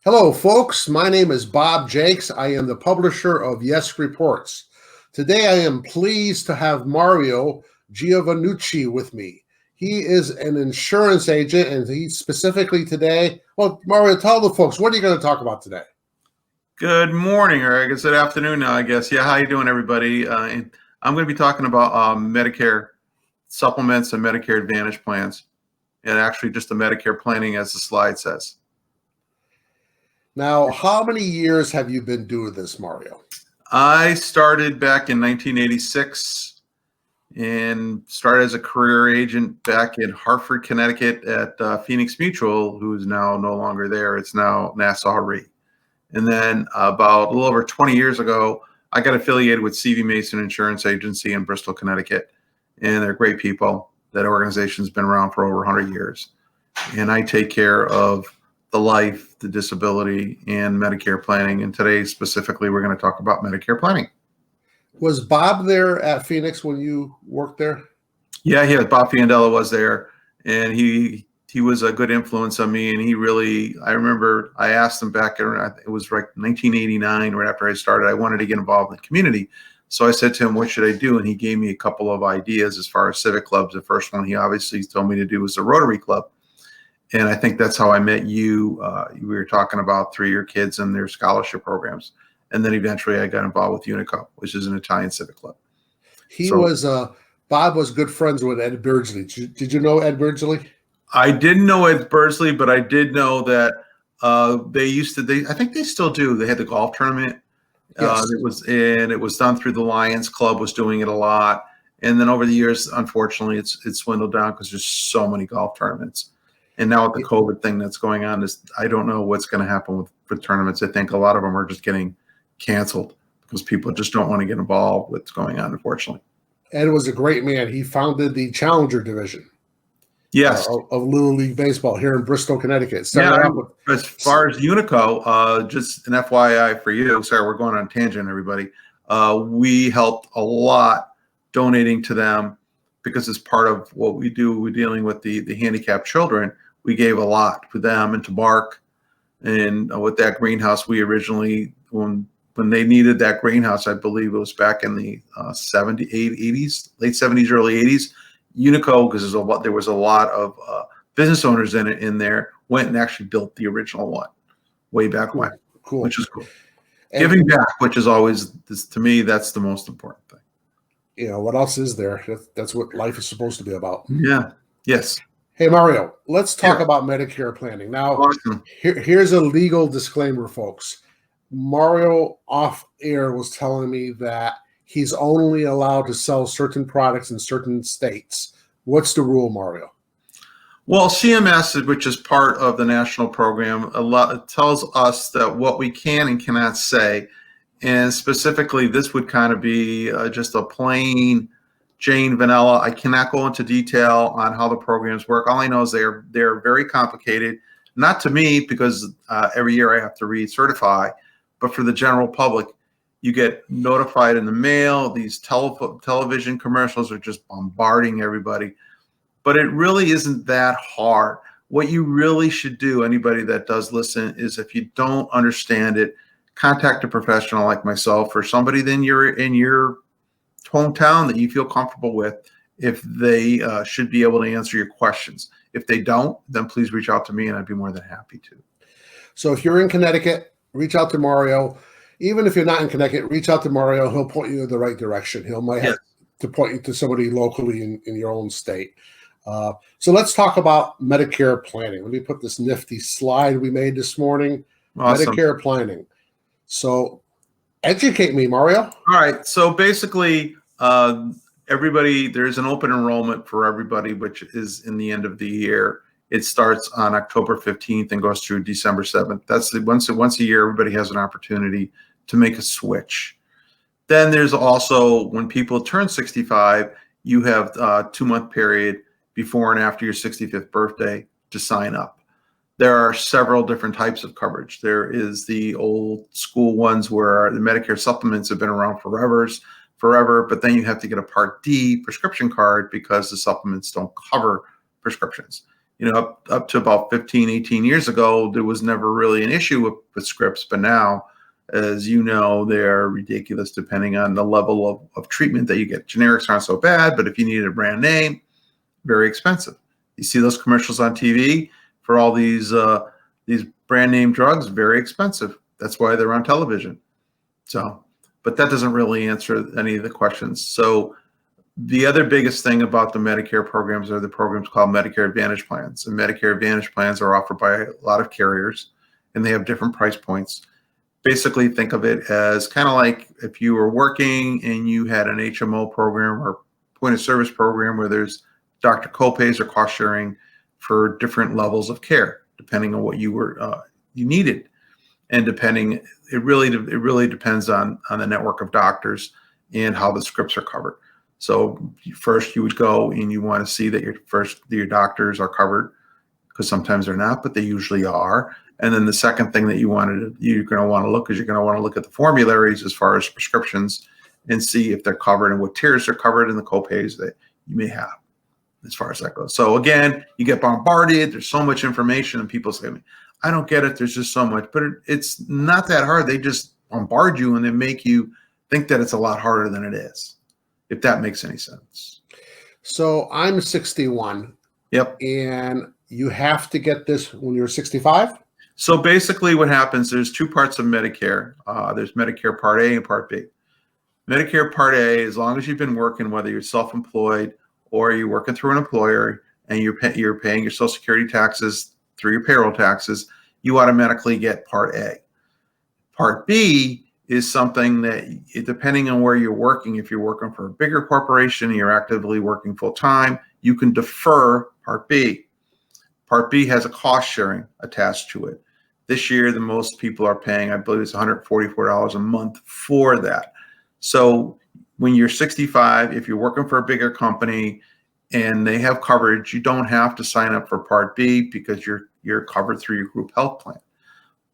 Hello, folks. My name is Bob Jakes. I am the publisher of Yes Reports. Today, I am pleased to have Mario Giovannucci with me. He is an insurance agent, and he specifically today. Well, Mario, tell the folks, what are you going to talk about today? Good morning, or I guess good afternoon now, I guess. Yeah, how you doing, everybody? I'm going to be talking about Medicare supplements and Medicare Advantage plans, and actually just the Medicare planning, as the slide says. Now, how many years have you been doing this, Mario? I started back in 1986 and started as a career agent back in Hartford, Connecticut at Phoenix Mutual, who is now no longer there. It's now Nassau Re. And then about a little over 20 years ago, I got affiliated with CV Mason Insurance Agency in Bristol, Connecticut. And they're great people. That organization's been around for over 100 years. And I take care of the life, the disability, and Medicare planning. And today, specifically, we're going to talk about Medicare planning. Was Bob there at Phoenix when you worked there? Yeah, Bob Fiandella was there. And he was a good influence on me, and he really, I remember I asked him back in, it was like 1989, right after I started, I wanted to get involved in the community. So I said to him, what should I do? And he gave me a couple of ideas as far as civic clubs. The first one he obviously told me to do was the Rotary Club. And I think that's how I met you. We were talking about 3-year kids and their scholarship programs. And then eventually I got involved with Unico, which is an Italian civic club. Bob was good friends with Ed Beardsley. Did you know Ed Beardsley? I didn't know Ed Beardsley, but I did know that I think they still do. They had the golf tournament. Yes. It was done through the Lions Club, was doing it a lot. And then over the years, unfortunately, it's dwindled down because there's so many golf tournaments. And now with the COVID thing that's going on, I don't know what's going to happen with tournaments. I think a lot of them are just getting canceled because people just don't want to get involved with what's going on, unfortunately. Ed was a great man. He founded the Challenger division. Yes. Of Little League Baseball here in Bristol, Connecticut. As far as Unico, just an FYI for you, sorry, we're going on a tangent, everybody. We helped a lot donating to them because it's part of what we do. We're dealing with the handicapped children. We gave a lot to them and to Mark. And with that greenhouse, we originally, when they needed that greenhouse, I believe it was back in the 80s, late 70s, early 80s. Unico, because there was a lot of business owners in there, went and actually built the original one way back when. Cool. Which is cool. And giving back, which is always, to me, that's the most important thing. You know, what else is there? That's what life is supposed to be about. Yeah. Yes. Hey, Mario, let's talk about Medicare planning. Now, awesome. Here's a legal disclaimer, folks. Mario off air was telling me that he's only allowed to sell certain products in certain states. What's the rule, Mario? Well, CMS, which is part of the national program, it tells us that what we can and cannot say. And specifically, this would kind of be just a plain Jane vanilla. I cannot go into detail on how the programs work. All I know is they're very complicated. Not to me, because every year I have to recertify, but for the general public. You get notified in the mail. These television commercials are just bombarding everybody. But it really isn't that hard. What you really should do, anybody that does listen, is if you don't understand it, contact a professional like myself or somebody in your hometown that you feel comfortable with, if they should be able to answer your questions. If they don't, then please reach out to me and I'd be more than happy to. So if you're in Connecticut, reach out to Mario. Even if you're not in Connecticut, reach out to Mario. He'll point you in the right direction. Might have to point you to somebody locally in your own state. So let's talk about Medicare planning. Let me put this nifty slide we made this morning. Awesome. Medicare planning. So educate me, Mario. All right. So basically, everybody, there's an open enrollment for everybody, which is in the end of the year. It starts on October 15th and goes through December 7th. That's once a year, everybody has an opportunity to make a switch. Then there's also, when people turn 65, you have a 2-month period before and after your 65th birthday to sign up. There are several different types of coverage. There is the old school ones where the Medicare supplements have been around forever, but then you have to get a Part D prescription card because the supplements don't cover prescriptions. up to about 15, 18 years ago, there was never really an issue with scripts. But now, as you know, they're ridiculous depending on the level of treatment that you get. Generics aren't so bad, but if you need a brand name, very expensive. You see those commercials on TV for all these brand name drugs, very expensive. That's why they're on television. So, but that doesn't really answer any of the questions. So the other biggest thing about the Medicare programs are the programs called Medicare Advantage plans. And Medicare Advantage plans are offered by a lot of carriers, and they have different price points. Basically, think of it as kind of like if you were working and you had an HMO program or point of service program where there's doctor copays or cost sharing for different levels of care, depending on what you needed. And it really depends on the network of doctors and how the scripts are covered. So first you would go and you want to see that your doctors are covered, because sometimes they're not, but they usually are. And then the second thing that you're going to want to look is you're going to want to look at the formularies as far as prescriptions and see if they're covered and what tiers are covered and the copays that you may have as far as that goes. So again, you get bombarded. There's so much information and people say, I don't get it. There's just so much, but it's not that hard. They just bombard you and they make you think that it's a lot harder than it is, if that makes any sense. So I'm 61. Yep. And you have to get this when you're 65? So basically what happens, there's two parts of Medicare. There's Medicare Part A and Part B. Medicare Part A, as long as you've been working, whether you're self-employed or you're working through an employer and you're paying your Social Security taxes through your payroll taxes, you automatically get Part A. Part B is something that, depending on where you're working, if you're working for a bigger corporation and you're actively working full-time, you can defer Part B. Part B has a cost sharing attached to it. This year, the most people are paying, I believe it's $144 a month for that. So when you're 65, if you're working for a bigger company and they have coverage, you don't have to sign up for Part B because you're covered through your group health plan.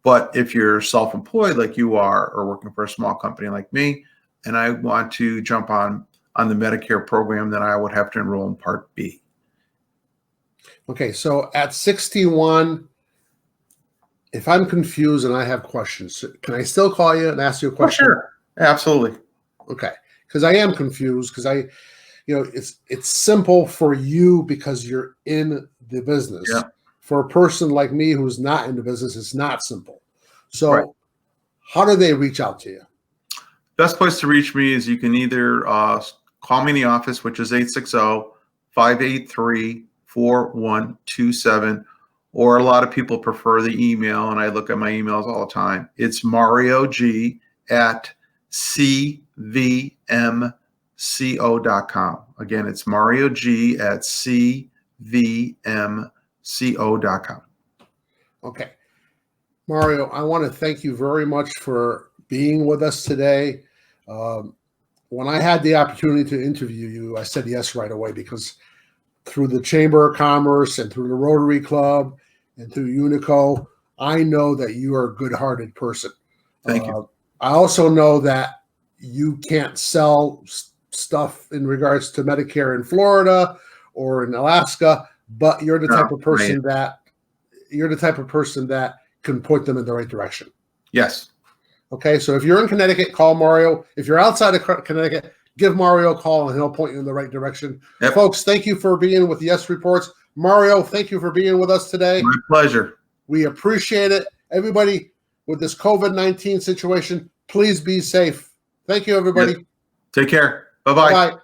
But if you're self-employed like you are, or working for a small company like me, and I want to jump on the Medicare program, then I would have to enroll in Part B. Okay, so at 61, if I'm confused and I have questions, can I still call you and ask you a question? Oh, sure, absolutely. Okay, because I am confused because it's simple for you because you're in the business. Yeah. For a person like me who's not in the business, it's not simple. So Right. How do they reach out to you? Best place to reach me is you can either call me in the office, which is 860-583-4127, or a lot of people prefer the email, and I look at my emails all the time. It's mariog@cvmco.com. Again, it's mariog@cvmco.com. Okay. Mario, I want to thank you very much for being with us today. When I had the opportunity to interview you, I said yes right away because through the Chamber of Commerce and through the Rotary Club and through Unico, I know that you are a good-hearted person. Thank you. I also know that you can't sell stuff in regards to Medicare in Florida or in Alaska, but you're the type of person that can point them in the right direction. Yes. Okay, so if you're in Connecticut, call Mario. If you're outside of Connecticut, give Mario a call and he'll point you in the right direction. Yep. Folks, thank you for being with Yes Reports. Mario, thank you for being with us today. My pleasure. We appreciate it. Everybody, with this COVID-19 situation, please be safe. Thank you, everybody. Yep. Take care. Bye-bye. Bye-bye.